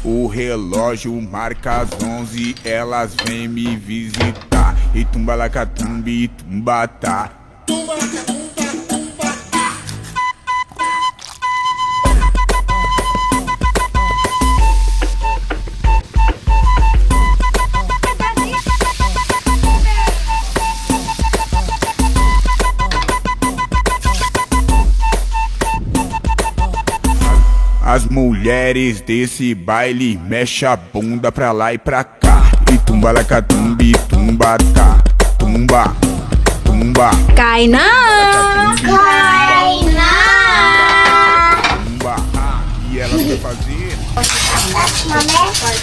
O relógio marca as 11, elas vêm me visitar. E tumbalacatumba e tumbatá. As mulheres desse baile mexem a bunda pra lá e pra cá. E tumbalacatumba e tumbatá. Tumba, tumba. Cai não! Cai não! Tumba. E elas querem fazer